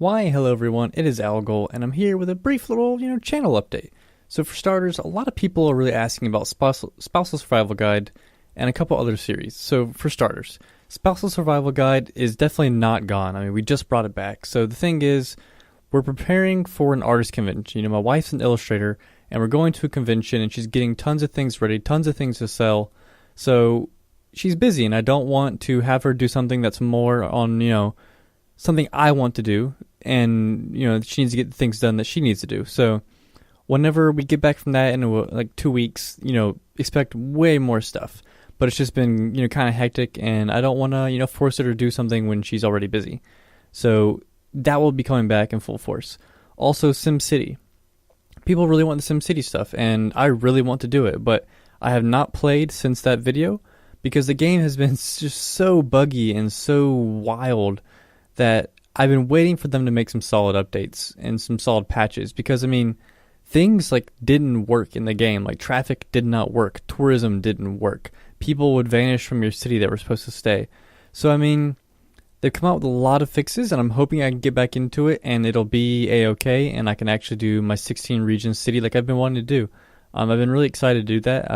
Why, hello everyone, it is Algol, and I'm here with a brief little, channel update. So for starters, a lot of people are really asking about Spousal Survival Guide and a couple other series. So for starters, Spousal Survival Guide is definitely not gone. I mean, we just brought it back. So the thing is, we're preparing for an artist convention. My wife's an illustrator, and we're going to a convention, and she's getting tons of things ready, tons of things to sell. So she's busy, and I don't want to have her do something that's more on, something I want to do, and she needs to get the things done that she needs to do. So whenever we get back from that in like 2 weeks, expect way more stuff. But it's just been kind of hectic, and I don't want to force her to do something when she's already busy. So that will be coming back in full force. Also, SimCity. People really want the SimCity stuff, and I really want to do it, but I have not played since that video because the game has been just so buggy and so wild that I've been waiting for them to make some solid updates and some solid patches because, things didn't work in the game. Traffic did not work. Tourism didn't work. People would vanish from your city that were supposed to stay. So, they've come out with a lot of fixes, and I'm hoping I can get back into it and it'll be A-okay, and I can actually do my 16 region city like I've been wanting to do. I've been really excited to do that.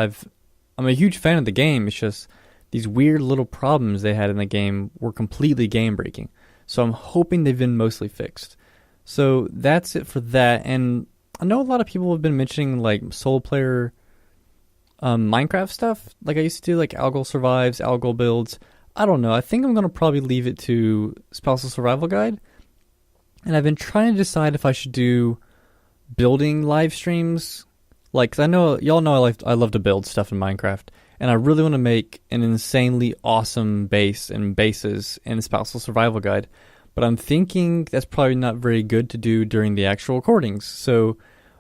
I'm a huge fan of the game. It's just these weird little problems they had in the game were completely game breaking. So I'm hoping they've been mostly fixed. So that's it for that. And I know a lot of people have been mentioning solo player Minecraft stuff. I used to do Algol survives, Algol builds. I don't know. I think I'm going to probably leave it to Spousal Survival Guide. And I've been trying to decide if I should do building live streams. Cause I know y'all know I love to build stuff in Minecraft. And I really want to make an insanely awesome base and bases in Spousal Survival Guide. But I'm thinking that's probably not very good to do during the actual recordings. So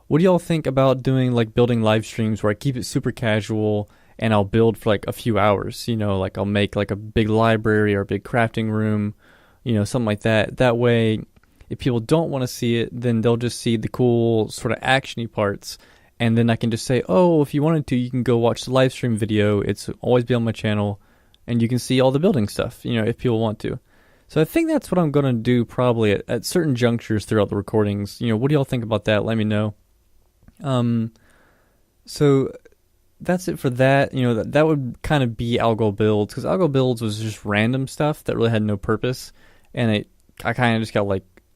what do y'all think about doing building live streams where I keep it super casual and I'll build for a few hours? I'll make a big library or a big crafting room, something like that. That way, if people don't want to see it, then they'll just see the cool sort of actiony parts. And then I can just say, oh, if you wanted to, you can go watch the live stream video. It's always be on my channel. And you can see all the building stuff, if people want to. So I think that's what I'm going to do probably at certain junctures throughout the recordings. What do y'all think about that? Let me know. So that's it for that. That would kind of be Algol builds. Because Algol builds was just random stuff that really had no purpose. And I kind of just got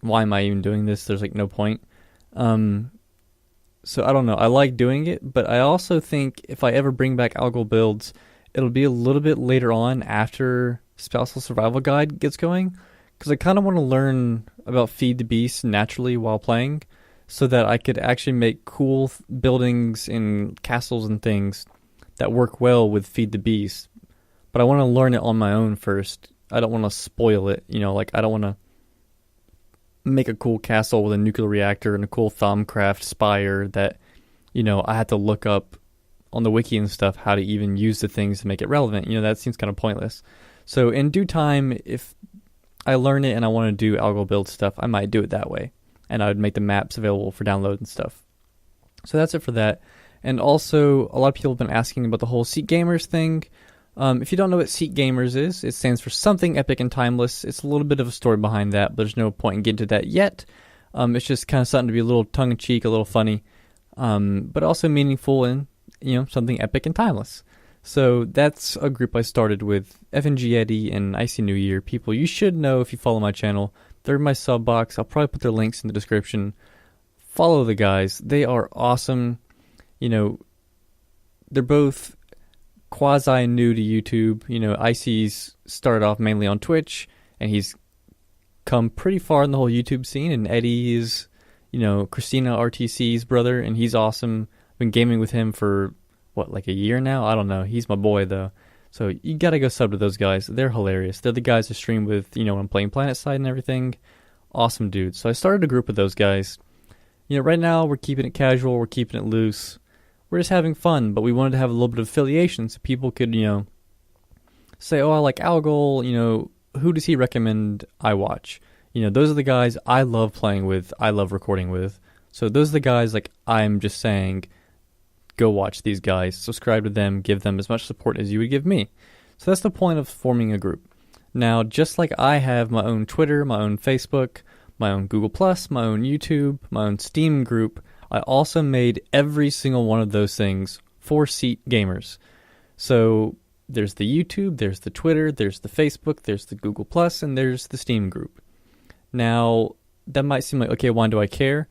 why am I even doing this? There's no point. So I don't know. I like doing it, but I also think if I ever bring back Algol builds, it'll be a little bit later on after Spousal Survival Guide gets going, because I kind of want to learn about Feed the Beast naturally while playing, so that I could actually make cool buildings and castles and things that work well with Feed the Beast. But I want to learn it on my own first. I don't want to spoil it. I don't want to make a cool castle with a nuclear reactor and a cool Thaumcraft spire that, I had to look up on the wiki and stuff how to even use the things to make it relevant. That seems kind of pointless. So in due time, if I learn it and I want to do Algol build stuff, I might do it that way. And I would make the maps available for download and stuff. So that's it for that. And also, a lot of people have been asking about the whole SEATgamers thing. If you don't know what SEATgamers is, it stands for Something Epic and Timeless. It's a little bit of a story behind that, but there's no point in getting to that yet. It's just kind of something to be a little tongue-in-cheek, a little funny, but also meaningful and, something epic and timeless. So that's a group I started with FNG Eddie and Icy New Year. People you should know if you follow my channel. They're in my sub box. I'll probably put their links in the description. Follow the guys. They are awesome. They're both quasi new to YouTube. Icy's started off mainly on Twitch, and he's come pretty far in the whole YouTube scene. And Eddie is, Christina RTC's brother, and he's awesome. I've been gaming with him for a year now? I don't know. He's my boy though. So you gotta go sub to those guys. They're hilarious. They're the guys I stream with, when I'm playing PlanetSide and everything. Awesome dudes. So I started a group of those guys. Right now we're keeping it casual, we're keeping it loose. We're just having fun, but we wanted to have a little bit of affiliation so people could, say, oh, I like Algol, who does he recommend I watch? Those are the guys I love playing with, I love recording with. So those are the guys I'm just saying, go watch these guys, subscribe to them, give them as much support as you would give me. So that's the point of forming a group. Now, just like I have my own Twitter, my own Facebook, my own Google Plus, my own YouTube, my own Steam group. I also made every single one of those things for SEATgamers. So there's the YouTube, there's the Twitter, there's the Facebook, there's the Google Plus, and there's the Steam group. Now, that might seem like, okay, why do I care?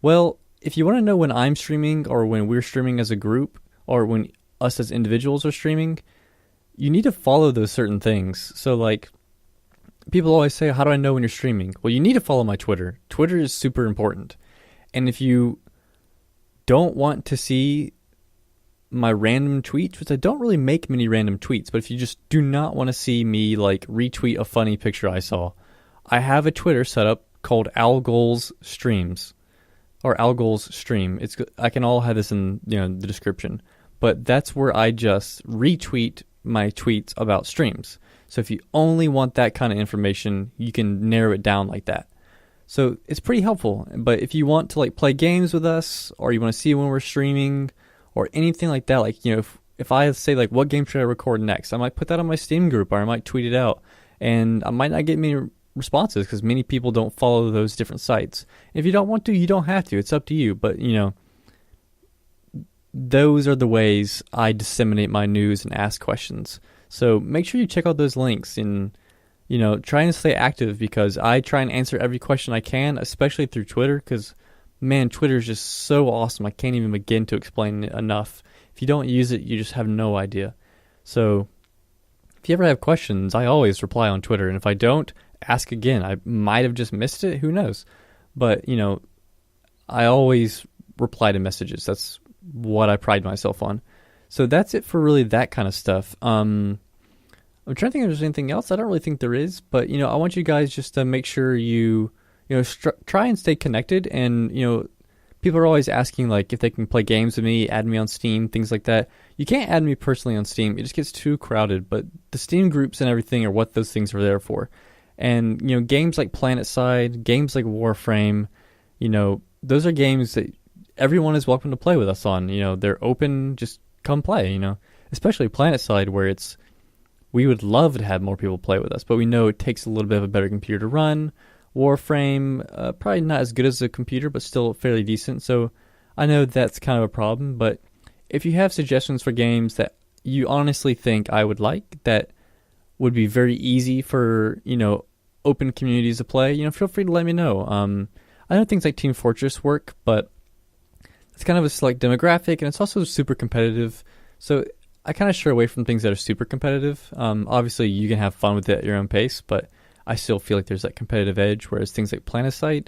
Well, if you want to know when I'm streaming or when we're streaming as a group or when us as individuals are streaming, you need to follow those certain things. So like, people always say, how do I know when you're streaming? Well, you need to follow my Twitter. Twitter is super important. And if you don't want to see my random tweets, which I don't really make many random tweets, but if you just do not want to see me like retweet a funny picture I saw, I have a Twitter set up called Algol's Streams or Algol's Stream. I can all have this in the description, but that's where I just retweet my tweets about streams. So if you only want that kind of information, you can narrow it down like that. So it's pretty helpful. But if you want to like play games with us, or you want to see when we're streaming, or anything like that, like if I say like what game should I record next, I might put that on my Steam group, or I might tweet it out, and I might not get many responses because many people don't follow those different sites. If you don't want to, you don't have to. It's up to you. But those are the ways I disseminate my news and ask questions. So make sure you check out those links and, try and stay active, because I try and answer every question I can, especially through Twitter, because, man, Twitter is just so awesome. I can't even begin to explain it enough. If you don't use it, you just have no idea. So if you ever have questions, I always reply on Twitter. And if I don't, ask again. I might have just missed it. Who knows? But, I always reply to messages. That's what I pride myself on. So that's it for really that kind of stuff. I'm trying to think if there's anything else. I don't really think there is, but I want you guys just to make sure you try and stay connected. And people are always asking like if they can play games with me, add me on Steam, things like that. You can't add me personally on Steam; it just gets too crowded. But the Steam groups and everything are what those things are there for. And games like PlanetSide, games like Warframe, those are games that everyone is welcome to play with us on. They're open. Just come play. Especially PlanetSide, where we would love to have more people play with us, but we know it takes a little bit of a better computer to run. Warframe, probably not as good as a computer, but still fairly decent. So I know that's kind of a problem, but if you have suggestions for games that you honestly think I would like, that would be very easy for, open communities to play, feel free to let me know. I know things like Team Fortress work, but it's kind of a select demographic, and it's also super competitive. So I kind of stray away from things that are super competitive. Obviously, you can have fun with it at your own pace, but I still feel like there's that competitive edge, whereas things like PlanetSide,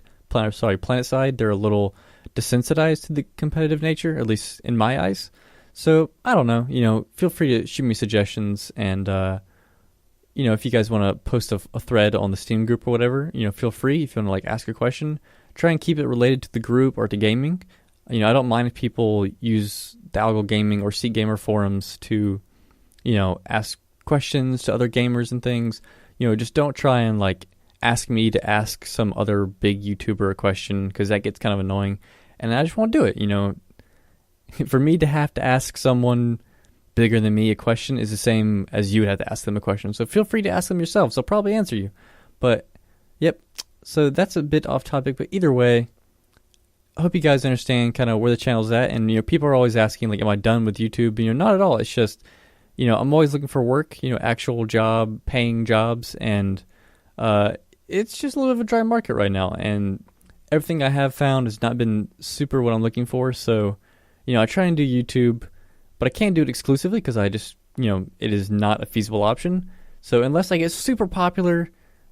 they're a little desensitized to the competitive nature, at least in my eyes. So, I don't know, feel free to shoot me suggestions, and, if you guys want to post a thread on the Steam group or whatever, feel free. If you want to, ask a question, try and keep it related to the group or to gaming. I don't mind if people use the Algol Gaming or SEATgamer forums to, ask questions to other gamers and things. Just don't try and ask me to ask some other big YouTuber a question, because that gets kind of annoying, and I just won't do it. For me to have to ask someone bigger than me a question is the same as you would have to ask them a question. So feel free to ask them yourselves. They'll probably answer you. But yep. So that's a bit off topic, but either way, I hope you guys understand kind of where the channel's at. And people are always asking am I done with YouTube? Not at all. It's just I'm always looking for work, actual job, paying jobs, and it's just a little bit of a dry market right now, and everything I have found has not been super what I'm looking for. So, I try and do YouTube, but I can't do it exclusively because I just, it is not a feasible option. So unless I get super popular,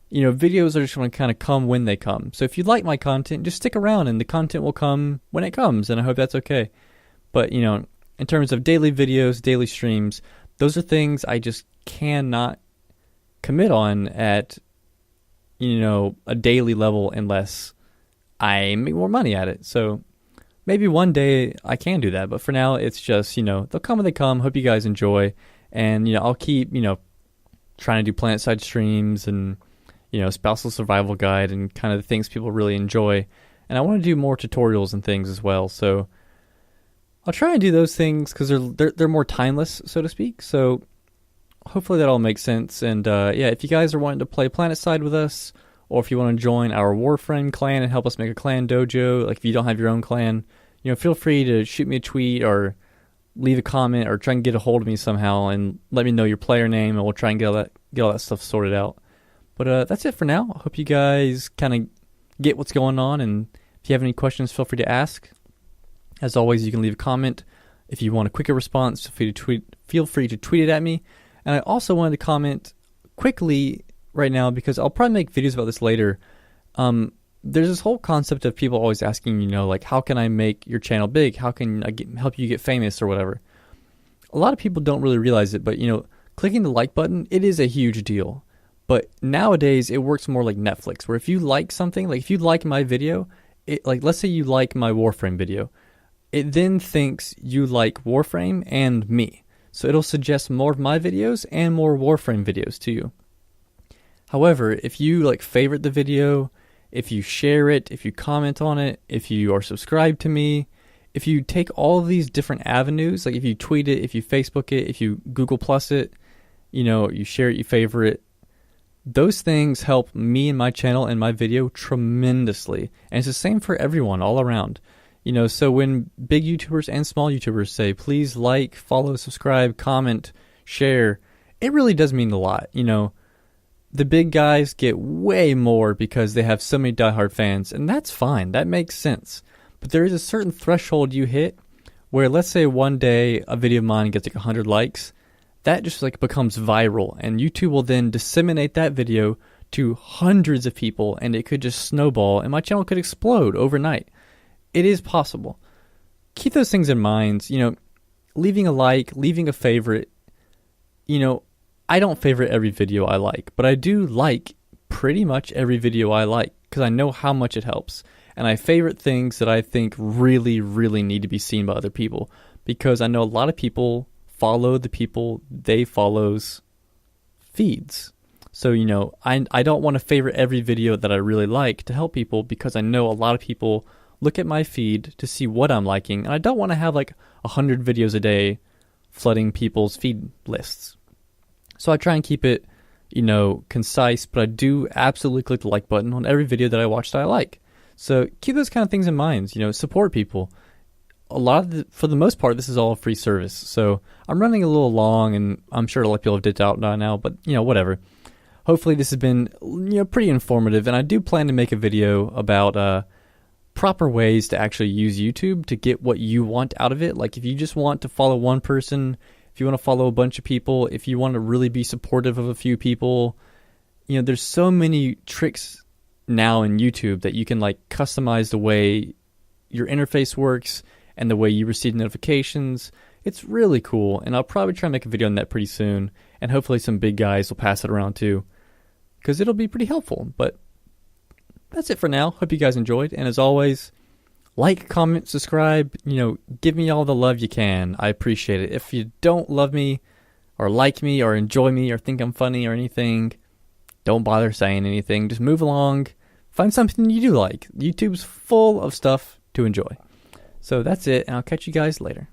videos are just going to kind of come when they come. So if you like my content, just stick around and the content will come when it comes, and I hope that's okay. But, in terms of daily videos, daily streams, those are things I just cannot commit on at, a daily level unless I make more money at it. So maybe one day I can do that. But for now, it's just, they'll come when they come. Hope you guys enjoy. And, I'll keep, trying to do PlanetSide streams and, spousal survival guide and kind of the things people really enjoy. And I want to do more tutorials and things as well. So I'll try and do those things because they're more timeless, so to speak. So hopefully that all makes sense. And if you guys are wanting to play PlanetSide with us, or if you want to join our Warframe clan and help us make a clan dojo, like if you don't have your own clan, feel free to shoot me a tweet or leave a comment or try and get a hold of me somehow and let me know your player name, and we'll try and get all that stuff sorted out. But that's it for now. I hope you guys kind of get what's going on, and if you have any questions, feel free to ask. As always, you can leave a comment. If you want a quicker response, feel free to tweet it at me. And I also wanted to comment quickly right now, because I'll probably make videos about this later. There's this whole concept of people always asking, like, how can I make your channel big? How can I help you get famous or whatever? A lot of people don't really realize it, but, clicking the like button, it is a huge deal. But nowadays, it works more like Netflix, where if you like something, like if you like my video, let's say you like my Warframe video, it then thinks you like Warframe and me. So it'll suggest more of my videos and more Warframe videos to you. However, if you favorite the video, if you share it, if you comment on it, if you are subscribed to me, if you take all of these different avenues, like if you tweet it, if you Facebook it, if you Google Plus it, you share it, you favorite it, those things help me and my channel and my video tremendously. And it's the same for everyone all around. So when big YouTubers and small YouTubers say, please like, follow, subscribe, comment, share, it really does mean a lot. The big guys get way more because they have so many diehard fans, and that's fine. That makes sense. But there is a certain threshold you hit where, let's say one day a video of mine gets 100 likes, that just becomes viral, and YouTube will then disseminate that video to hundreds of people, and it could just snowball, and my channel could explode overnight. It is possible. Keep those things in mind. Leaving a like, leaving a favorite. I don't favorite every video I like, but I do like pretty much every video I like because I know how much it helps. And I favorite things that I think really, really need to be seen by other people, because I know a lot of people follow the people they follow's feeds. So, I don't want to favorite every video that I really like to help people, because I know a lot of people look at my feed to see what I'm liking, and I don't want to have 100 videos a day flooding people's feed lists. So I try and keep it, concise, but I do absolutely click the like button on every video that I watch that I like. So keep those kind of things in mind. Support people. For the most part, this is all a free service. So I'm running a little long, and I'm sure a lot of people have dipped out by now, but whatever. Hopefully this has been pretty informative, and I do plan to make a video about proper ways to actually use YouTube to get what you want out of it. Like if you just want to follow one person, if you want to follow a bunch of people, if you want to really be supportive of a few people, there's so many tricks now in YouTube that you can customize the way your interface works and the way you receive notifications. It's really cool, and I'll probably try and make a video on that pretty soon, and hopefully some big guys will pass it around too, because it'll be pretty helpful. But that's it for now. Hope you guys enjoyed, and as always, like, comment, subscribe, give me all the love you can. I appreciate it. If you don't love me or like me or enjoy me or think I'm funny or anything, don't bother saying anything. Just move along. Find something you do like. YouTube's full of stuff to enjoy. So that's it, and I'll catch you guys later.